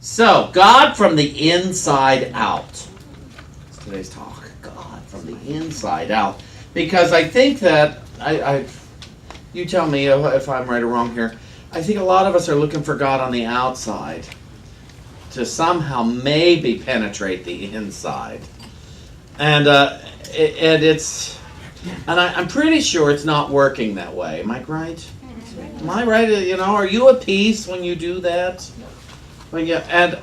So, God from the inside out. That's today's talk. God from the inside out. Because I think that, you tell me if I'm right or wrong here, I think a lot of us are looking for God on the outside to somehow maybe penetrate the inside. And I'm pretty sure it's not working that way. Am I right? Am I right? Are you at peace when you do that? And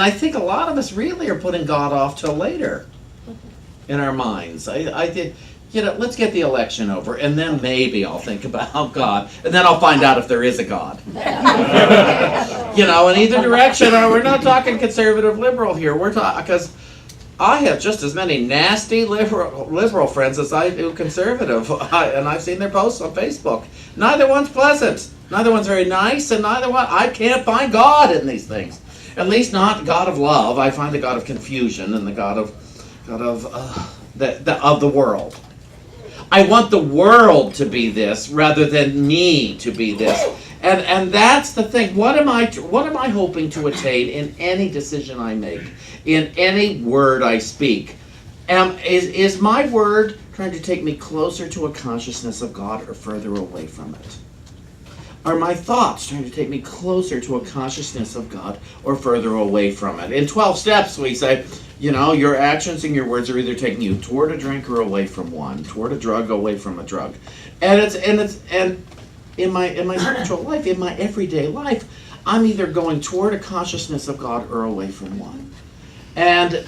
I think a lot of us really are putting God off till later in our minds. I did, let's get the election over, and then maybe I'll think about God, and then I'll find out if there is a God. In either direction. We're not talking conservative liberal here. We're talking, because I have just as many nasty liberal friends as I do conservative, and I've seen their posts on Facebook. Neither one's pleasant. Neither one's very nice, and I can't find God in these things. At least not the God of love. I find the God of confusion and the God of the world. I want the world to be this rather than me to be this, and that's the thing. What am I hoping to attain in any decision I make, in any word I speak? Is my word trying to take me closer to a consciousness of God or further away from it? Are my thoughts trying to take me closer to a consciousness of God or further away from it? In 12 steps, we say, your actions and your words are either taking you toward a drink or away from one, toward a drug, away from a drug. And in my spiritual life, in my everyday life, I'm either going toward a consciousness of God or away from one. And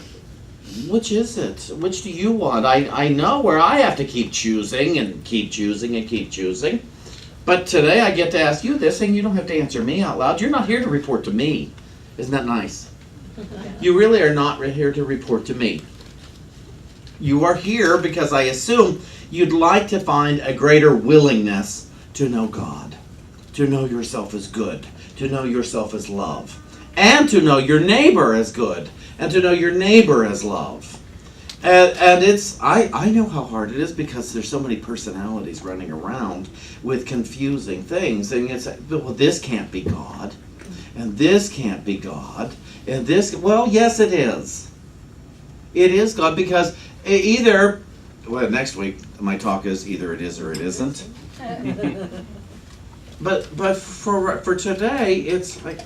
which is it? Which do you want? I know where I have to keep choosing and keep choosing and keep choosing. But today I get to ask you this, and you don't have to answer me out loud. You're not here to report to me. Isn't that nice? You really are not here to report to me. You are here because I assume you'd like to find a greater willingness to know God, to know yourself as good, to know yourself as love, and to know your neighbor as good, and to know your neighbor as love. And it's, I know how hard it is because there's so many personalities running around with confusing things. And it's, well, this can't be God. And this can't be God. And this, well, yes, it is. It is God because next week my talk is either it is or it isn't. But for today, it's like,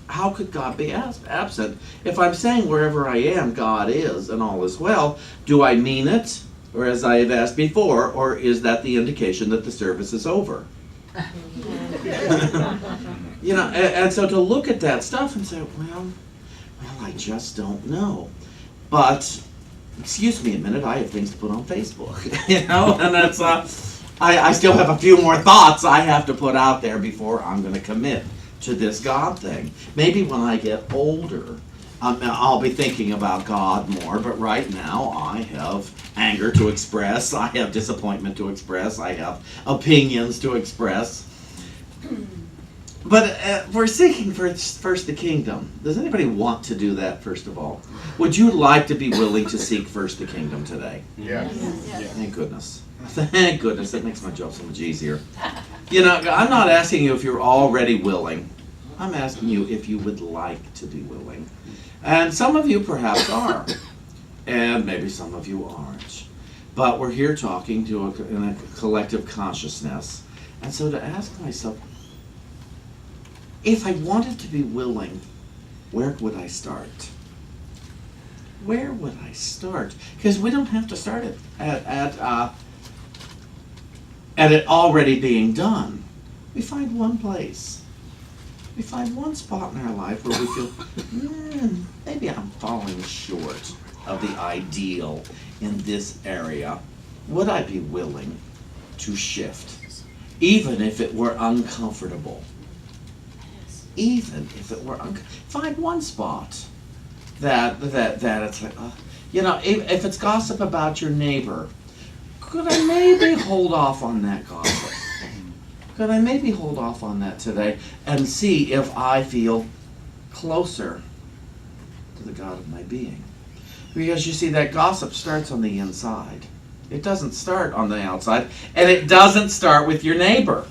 how could God be absent? If I'm saying wherever I am, God is, and all is well, do I mean it? Or as I have asked before, or is that the indication that the service is over? And so to look at that stuff and say, well, I just don't know. But, excuse me a minute, I have things to put on Facebook, and that's, I still have a few more thoughts I have to put out there before I'm going to commit to this God thing. Maybe when I get older, I'll be thinking about God more, but right now I have anger to express, I have disappointment to express, I have opinions to express. But we're seeking first the kingdom. Does anybody want to do that, first of all? Would you like to be willing to seek first the kingdom today? Yes. Thank goodness. Thank goodness. That makes my job so much easier. I'm not asking you if you're already willing. I'm asking you if you would like to be willing. And some of you perhaps are. And maybe some of you aren't. But we're here talking in a collective consciousness. And so to ask myself, if I wanted to be willing, where would I start? Where would I start? Because we don't have to start at it already being done. We find one place. We find one spot in our life where we feel, maybe I'm falling short of the ideal in this area. Would I be willing to shift, even if it were uncomfortable? Even if it were find one spot that it's like, if it's gossip about your neighbor, could I maybe hold off on that gossip? Could I maybe hold off on that today and see if I feel closer to the God of my being? Because you see, that gossip starts on the inside. It doesn't start on the outside, and it doesn't start with your neighbor.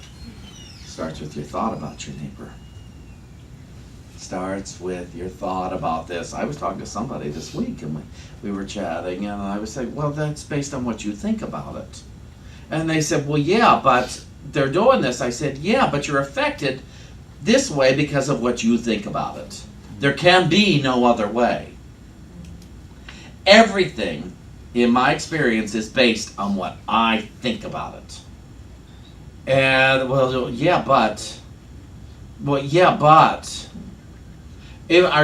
It starts with your thought about your neighbor. It starts with your thought about this. I was talking to somebody this week, and we were chatting, and I was saying, well, that's based on what you think about it. And they said, well, yeah, but they're doing this. I said, yeah, but you're affected this way because of what you think about it. There can be no other way. Everything in my experience is based on what I think about it. And, well, yeah, but our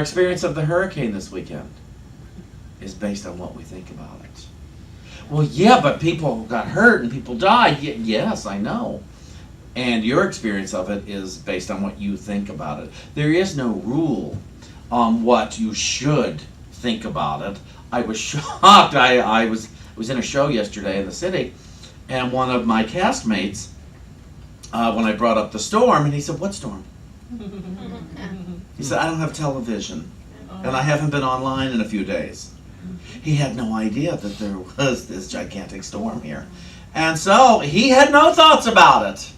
experience of the hurricane this weekend is based on what we think about it. Well, yeah, but people got hurt and people died. Yes, I know. And your experience of it is based on what you think about it. There is no rule on what you should think about it. I was shocked. I was in a show yesterday in the city, and one of my castmates, when I brought up the storm, and he said, "What storm?" He said, "I don't have television, and I haven't been online in a few days." He had no idea that there was this gigantic storm here. And so he had no thoughts about it.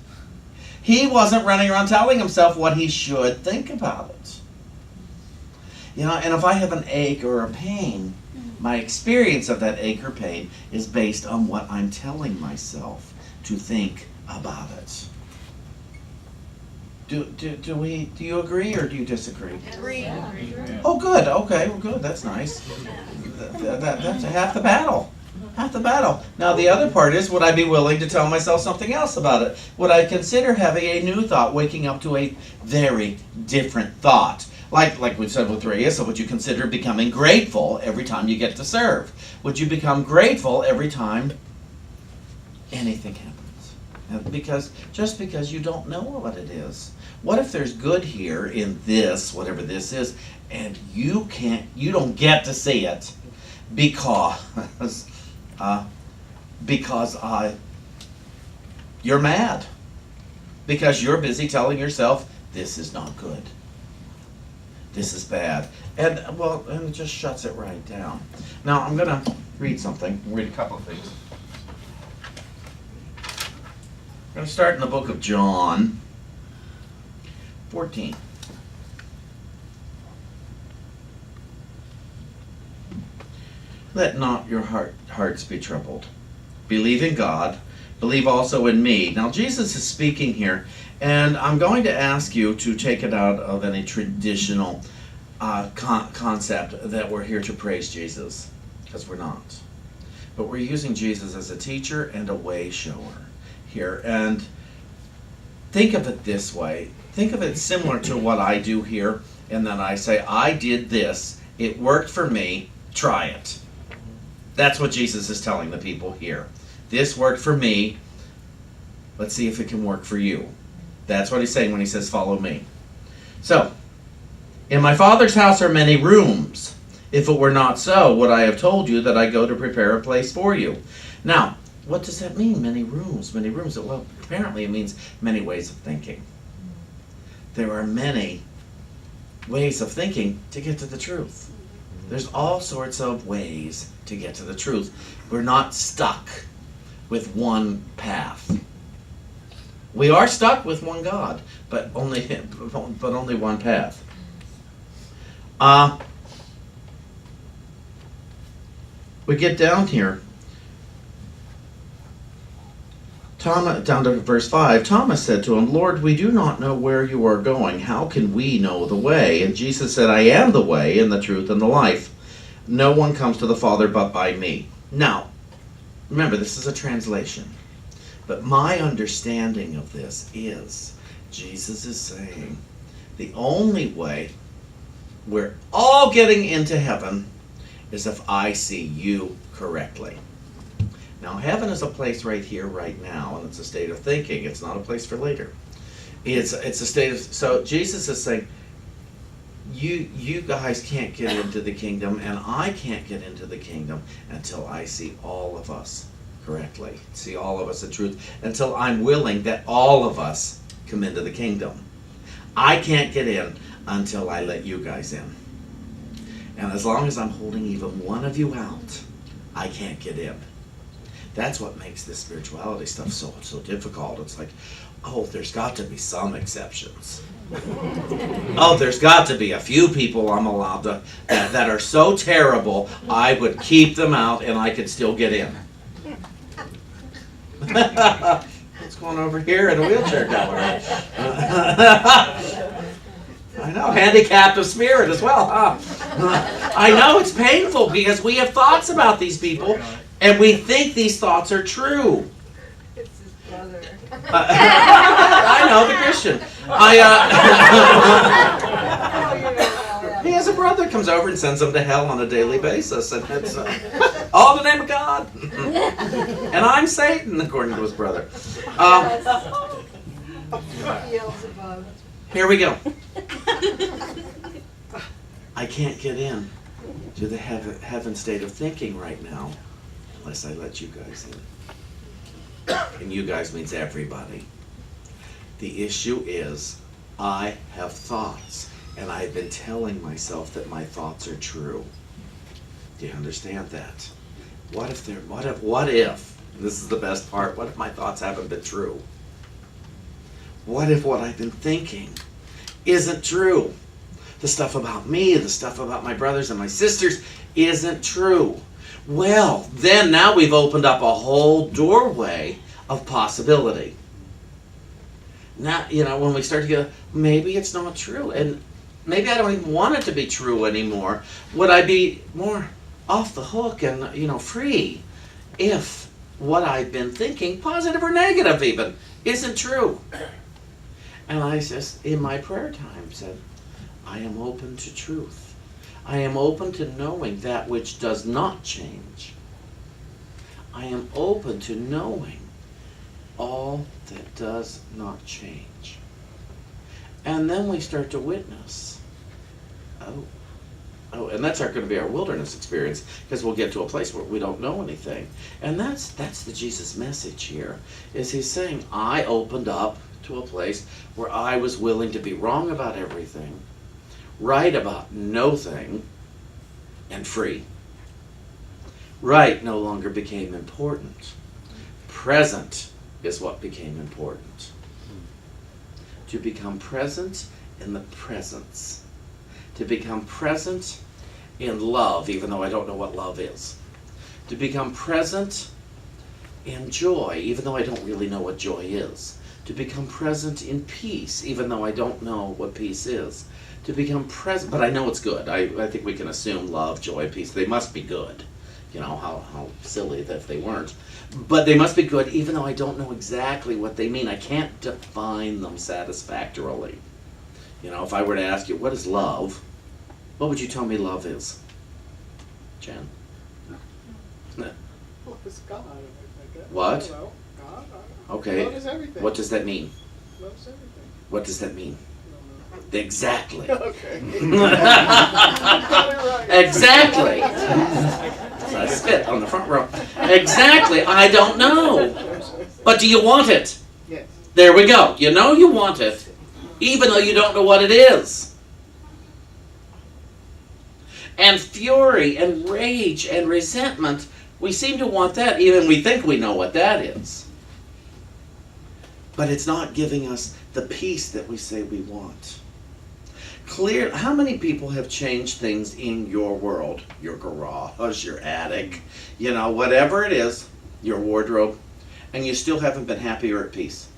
He wasn't running around telling himself what he should think about it. You know, and if I have an ache or a pain, my experience of that ache or pain is based on what I'm telling myself to think about it. Do you agree or do you disagree? Agree. Oh, good. Okay, well, good. That's nice. That's half the battle. Half the battle. Now, the other part is, would I be willing to tell myself something else about it? Would I consider having a new thought, waking up to a very different thought? Like we said with Reyes, so would you consider becoming grateful every time you get to serve? Would you become grateful every time anything happens? Just because you don't know what it is. What if there's good here in this, whatever this is, and you don't get to see it because you're mad, because you're busy telling yourself this is not good, this is bad, and it just shuts it right down. Now I'm gonna read something. Read a couple of things. I'm going to start in the book of John 14. Let not your hearts be troubled. Believe in God. Believe also in me. Now Jesus is speaking here, and I'm going to ask you to take it out of any traditional concept that we're here to praise Jesus, because we're not. But we're using Jesus as a teacher and a way shower here, and think of it this way. Think of it similar to what I do here, and then I say, I did this, it worked for me, try it. That's what Jesus is telling the people here. This worked for me, let's see if it can work for you. That's what he's saying when he says, follow me. So, in my Father's house are many rooms. If it were not so, would I have told you that I go to prepare a place for you? Now, what does that mean, many rooms? Many rooms? Well, apparently it means many ways of thinking. There are many ways of thinking to get to the truth. There's all sorts of ways to get to the truth. We're not stuck with one path. We are stuck with one God, but only one path. We get down here. Down to verse 5, Thomas said to him, Lord, we do not know where you are going. How can we know the way? And Jesus said, I am the way and the truth and the life. No one comes to the Father but by me. Now, remember, this is a translation. But my understanding of this is, Jesus is saying, the only way we're all getting into heaven is if I see you correctly. Now, heaven is a place right here, right now, and it's a state of thinking. It's not a place for later. It's a state of... So Jesus is saying, you guys can't get into the kingdom, and I can't get into the kingdom until I see all of us correctly, see all of us in truth, until I'm willing that all of us come into the kingdom. I can't get in until I let you guys in. And as long as I'm holding even one of you out, I can't get in. That's what makes this spirituality stuff so difficult. It's like, oh, there's got to be some exceptions. Oh, there's got to be a few people I'm allowed to that are so terrible I would keep them out and I could still get in. What's going over here in a wheelchair gallery? I know, handicapped of spirit as well, huh? I know it's painful because we have thoughts about these people and we think these thoughts are true. It's his brother. I know, the Christian. He has a brother comes over and sends him to hell on a daily basis, and it's all in the name of God. And I'm Satan, according to his brother. He yells above. Here we go. I can't get in to the heaven state of thinking right now unless I let you guys in. And you guys means everybody. The issue is I have thoughts, and I've been telling myself that my thoughts are true. Do you understand that? What if, this is the best part, what if my thoughts haven't been true? What if what I've been thinking isn't true? The stuff about me, the stuff about my brothers and my sisters isn't true. Well, then now we've opened up a whole doorway of possibility. Now, when we start to go, maybe it's not true, and maybe I don't even want it to be true anymore. Would I be more off the hook and, free if what I've been thinking, positive or negative even, isn't true? And I just, in my prayer time, said, I am open to truth. I am open to knowing that which does not change. I am open to knowing all that does not change. And then we start to witness. Oh, and that's going to be our wilderness experience, because we'll get to a place where we don't know anything. And that's the Jesus message here, is he's saying, I opened up to a place where I was willing to be wrong about everything, right about no thing, and free. Right no longer became important. Present is what became important. To become present in the presence. To become present in love, even though I don't know what love is. To become present in joy, even though I don't really know what joy is. To become present in peace, even though I don't know what peace is. To become present, but I know it's good. I think we can assume love, joy, peace, they must be good. How silly that if they weren't. But they must be good, even though I don't know exactly what they mean. I can't define them satisfactorily. If I were to ask you, what is love? What would you tell me love is? Jen? Love is God, I guess. What? I don't know. God? Okay. Love is everything. What does that mean? Love is everything. What does that mean? I don't know. Exactly. Okay. You got it right. Exactly. So I spit on the front row. Exactly. I don't know. But do you want it? Yes. There we go. You know you want it, even though you don't know what it is. And fury and rage and resentment, we seem to want that, even we think we know what that is. But it's not giving us the peace that we say we want. How many people have changed things in your world? Your garage, your attic, whatever it is, your wardrobe, and you still haven't been happy or at peace?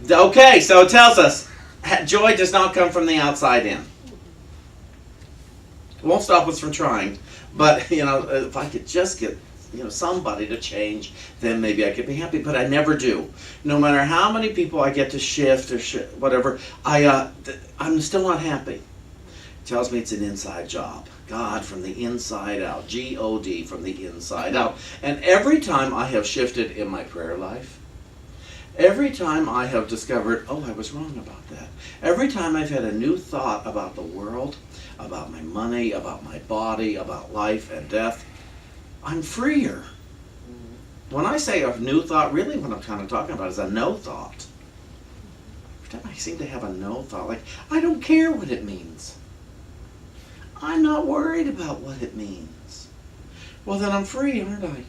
Okay, so it tells us joy does not come from the outside in. It won't stop us from trying, but if I could just get somebody to change, then maybe I could be happy, but I never do. No matter how many people I get to shift or whatever, I'm still not happy. It tells me it's an inside job. God from the inside out. G-O-D, from the inside out. And every time I have shifted in my prayer life, every time I have discovered, oh, I was wrong about that. Every time I've had a new thought about the world, about my money, about my body, about life and death, I'm freer. When I say a new thought, really what I'm kind of talking about is a no thought. Every time I seem to have a no thought, like, I don't care what it means. I'm not worried about what it means. Well, then I'm free, aren't I?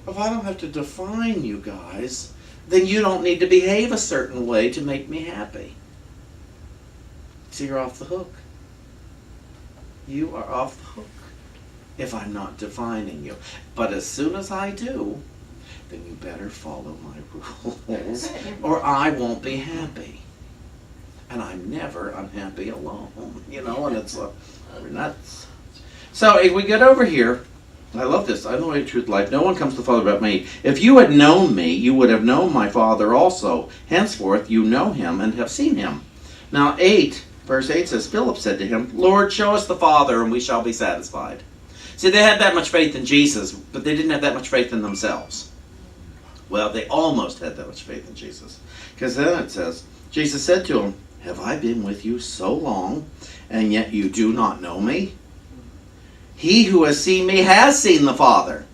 If I don't have to define you guys, then you don't need to behave a certain way to make me happy. So you're off the hook. You are off the hook if I'm not defining you. But as soon as I do, then you better follow my rules or I won't be happy. And I'm never unhappy alone, and it's nuts. So if we get over here, I love this. I know my truth life. No one comes to the Father but me. If you had known me, you would have known my Father also. Henceforth you know him and have seen him. Now verse 8 says, Philip said to him, Lord, show us the Father and we shall be satisfied. See, they had that much faith in Jesus, but they didn't have that much faith in themselves. Well, they almost had that much faith in Jesus. Because then it says, Jesus said to him, have I been with you so long, and yet you do not know me? He who has seen me has seen the Father.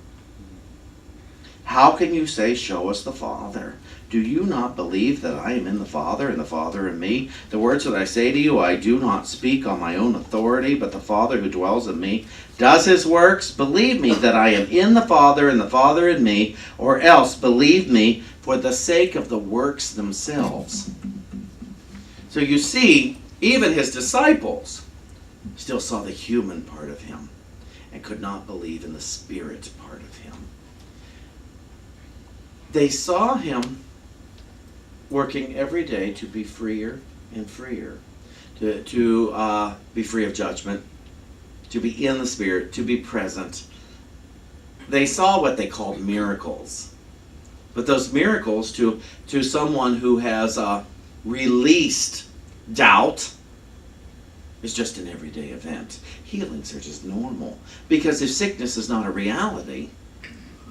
How can you say, show us the Father? Do you not believe that I am in the Father, and the Father in me? The words that I say to you, I do not speak on my own authority, but the Father who dwells in me does his works. Believe me that I am in the Father, and the Father in me, or else believe me for the sake of the works themselves. So you see, even his disciples still saw the human part of him and could not believe in the spirit part of him. They saw him working every day to be freer and freer, to be free of judgment, to be in the Spirit, to be present. They saw what they called miracles. But those miracles to someone who has released doubt is just an everyday event. Healings are just normal. Because if sickness is not a reality,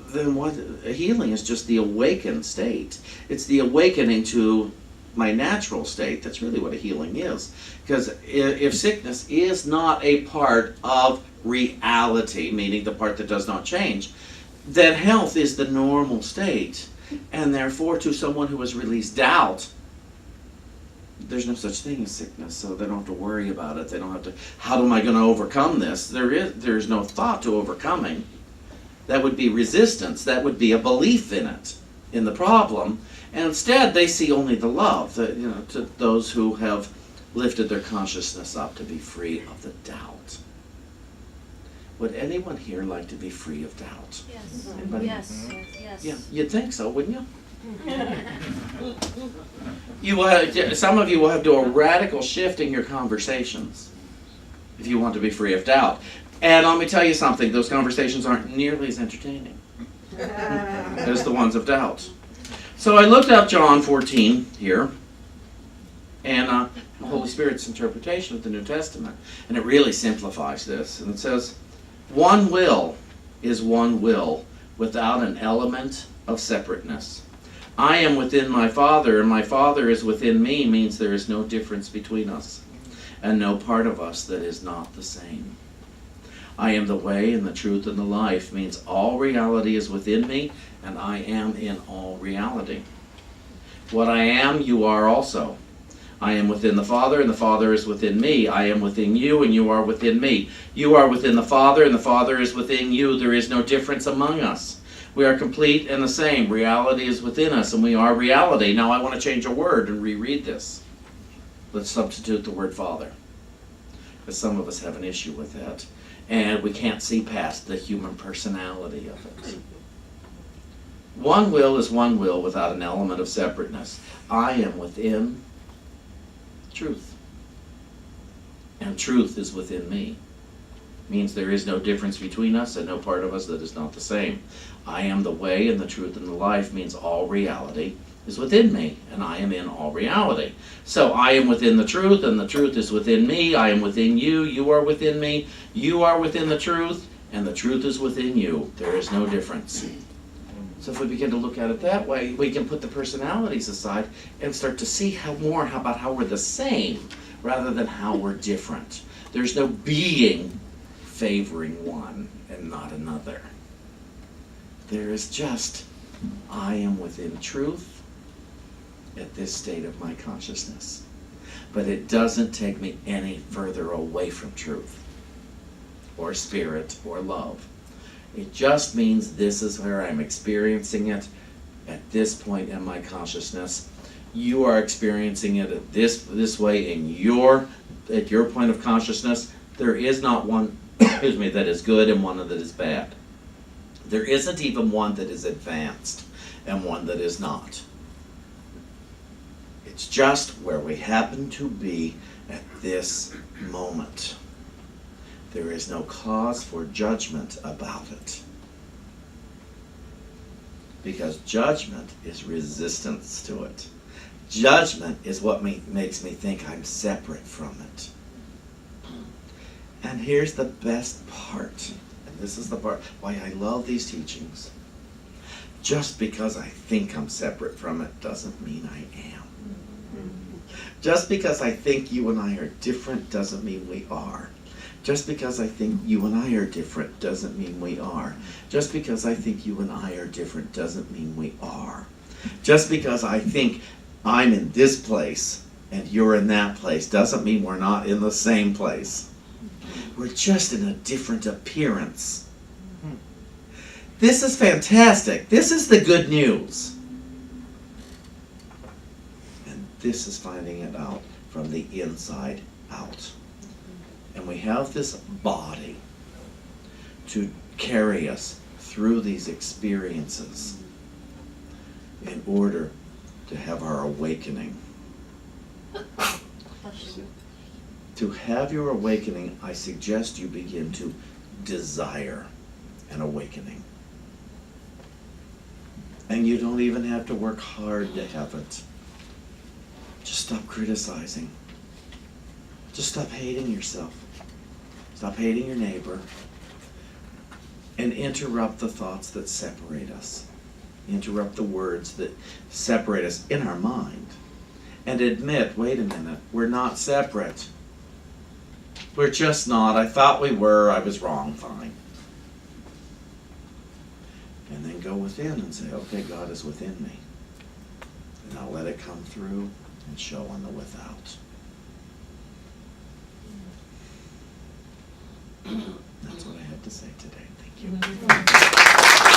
then what? Healing is just the awakened state. It's the awakening to my natural state. That's really what a healing is. Because if sickness is not a part of reality, meaning the part that does not change, then health is the normal state. And therefore, to someone who has released doubt, there's no such thing as sickness, so they don't have to worry about it. They don't have to, how am I going to overcome this? There's no thought to overcoming. That would be resistance. That would be a belief in it, in the problem. And instead, they see only the love that, to those who have lifted their consciousness up to be free of the doubt. Would anyone here like to be free of doubt? Yes. Anybody? Yes. Yes. Yeah, you'd think so, wouldn't you? You will have, some of you will have to do a radical shift in your conversations if you want to be free of doubt. And let me tell you something, those conversations aren't nearly as entertaining as the ones of doubt. So I looked up John 14 here, and the Holy Spirit's interpretation of the New Testament, and it really simplifies this. And it says, one will is one will without an element of separateness. I am within my Father, and my Father is within me, means there is no difference between us, and no part of us that is not the same. I am the way and the truth and the life, means all reality is within me, and I am in all reality. What I am, you are also. I am within the Father, and the Father is within me. I am within you, and you are within me. You are within the Father, and the Father is within you. There is no difference among us. We are complete and the same. Reality is within us, and we are reality. Now I want to change a word and reread this. Let's substitute the word Father, because some of us have an issue with that. And we can't see past the human personality of it. One will is one will without an element of separateness. I am within truth. And truth is within me. Means there is no difference between us and no part of us that is not the same. I am the way and the truth and the life, means all reality is within me, and I am in all reality. So I am within the truth, and the truth is within me. I am within you, you are within me, you are within the truth, and the truth is within you. There is no difference. So if we begin to look at it that way, we can put the personalities aside and start to see how about how we're the same rather than how we're different. There's no being favoring one and not another. There is just, I am within truth at this state of my consciousness. But it doesn't take me any further away from truth or spirit or love. It just means this is where I'm experiencing it at this point in my consciousness. You are experiencing it at this way in your at your point of consciousness, there is not one, excuse me, that is good and one that is bad. There isn't even one that is advanced and one that is not. It's just where we happen to be at this moment. There is no cause for judgment about it. Because judgment is resistance to it. Judgment is what makes me think I'm separate from it. And here's the best part, and this is the part why I love these teachings. Just because I think I'm separate from it doesn't mean I am. Just because I think you and I are different doesn't mean we are. Just because I think you and I are different doesn't mean we are. Just because I think you and I are different doesn't mean we are. Just because I think I'm in this place and you're in that place doesn't mean we're not in the same place. We're just in a different appearance. This is fantastic. This is the good news. And this is finding it out from the inside out. And we have this body to carry us through these experiences in order to have our awakening. To have your awakening, I suggest you begin to desire an awakening. And you don't even have to work hard to have it. Just stop criticizing. Just stop hating yourself. Stop hating your neighbor. And interrupt the thoughts that separate us. Interrupt the words that separate us in our mind. And admit, wait a minute, we're not separate. We're just not. I thought we were. I was wrong. Fine. And then go within and say, okay, God is within me. And I'll let it come through and show on the without. That's what I have to say today. Thank you.